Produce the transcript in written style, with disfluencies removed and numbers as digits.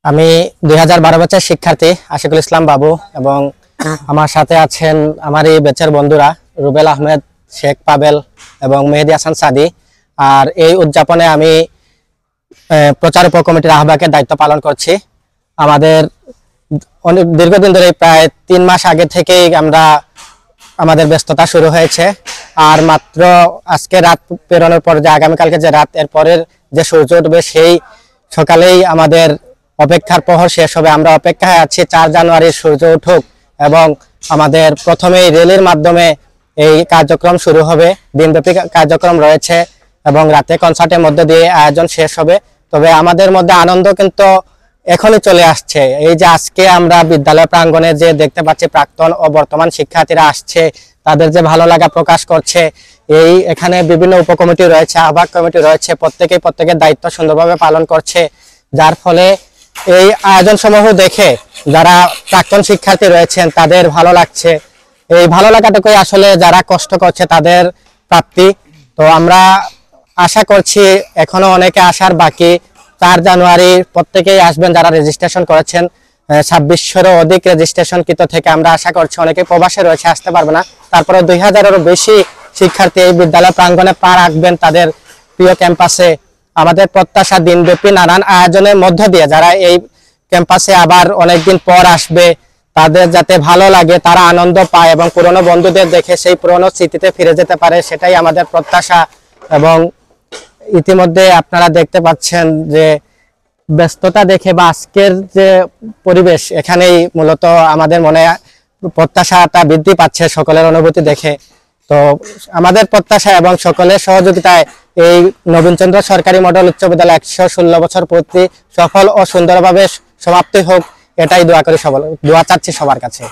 আমি 2012 ব্যাচের শিক্ষার্থী আশিকুল ইসলাম বাবু এবং আমার সাথে আছেন আমার এই ব্যাচের বন্ধুরা রুবেল আহমেদ, শেখ পাবেল এবং মেহেদি হাসান সাদি। আর এই উদযাপনে আমি প্রচার উপ কমিটির আহ্বায়কের দায়িত্ব পালন করছি। আমাদের অনেক দীর্ঘদিন ধরে প্রায় 3 মাস আগে থেকেই আমাদের ব্যস্ততা শুরু হয়েছে। আর মাত্র আজকে রাত পেরোনোর পর যে আগামীকালকে যে রাত এরপরের যে সূর্য উঠবে সেই সকালেই আমাদের অপেক্ষার প্রহর শেষ হবে। আমরা অপেক্ষায় আছি 4 জানুয়ারি সূর্য উঠুক এবং আমাদের প্রথমেই রেলের মাধ্যমে এই কার্যক্রম শুরু হবে। দিনব্যাপী কার্যক্রম রয়েছে এবং রাতে কনসার্টের মধ্যে দিয়ে আয়োজন শেষ হবে। তবে আমাদের মধ্যে আনন্দ কিন্তু এখনই চলে আসছে। এই যে আজকে আমরা বিদ্যালয় প্রাঙ্গণে যে দেখতে পাচ্ছি প্রাক্তন ও বর্তমান শিক্ষার্থীরা আসছে, তাদের যে ভালো লাগা প্রকাশ করছে। এখানে বিভিন্ন উপকমিটি রয়েছে, আহ্বায়ক কমিটি রয়েছে, প্রত্যেকের দায়িত্ব সুন্দরভাবে পালন করছে। যার ফলে এই আয়োজন সমূহ দেখে যারা প্রাক্তন শিক্ষার্থী রয়েছেন তাদের ভালো লাগছে। এই ভালো লাগাটুকুই আসলে যারা কষ্ট করছে তাদের প্রাপ্তি। তো আমরা আশা করছি এখনো অনেকে আসার বাকি। 4 জানুয়ারি প্রত্যেকেই আসবেন যারা রেজিস্ট্রেশন করেছেন। 2600-এরও অধিক রেজিস্ট্রেশন কৃত থেকে আমরা আশা করছি অনেকে প্রবাসে রয়েছে, আসতে পারবে না। তারপরে 2000-এরও বেশি শিক্ষার্থী এই বিদ্যালয় প্রাঙ্গণে পা রাখবেন তাদের প্রিয় ক্যাম্পাসে। আমাদের প্রত্যাশা দিনব্যাপী নানান আয়োজনের মধ্য দিয়ে যারা এই ক্যাম্পাসে আবার অনেকদিন পর আসবে তাদের যাতে ভালো লাগে, তারা আনন্দ পায় এবং পুরনো বন্ধুদের দেখে সেই পুরনো স্মৃতিতে ফিরে যেতে পারে, সেটাই আমাদের প্রত্যাশা। এবং ইতিমধ্যে আপনারা দেখতে পাচ্ছেন যে ব্যস্ততা দেখে বা আজকের যে পরিবেশ, এখানেই মূলত আমাদের মনে প্রত্যাশাটা বৃদ্ধি পাচ্ছে সকলের অনুভূতি দেখে। তো আমাদের প্রত্যাশা এবং সকলের সহযোগিতায় এই নবীনচন্দ্র সরকারি মডেল উচ্চ বিদ্যালয় 116 বছর পূর্তি সফল ও সুন্দরভাবে সমাপ্তি হোক, এটাই দোয়া চাচ্ছি সবার কাছে।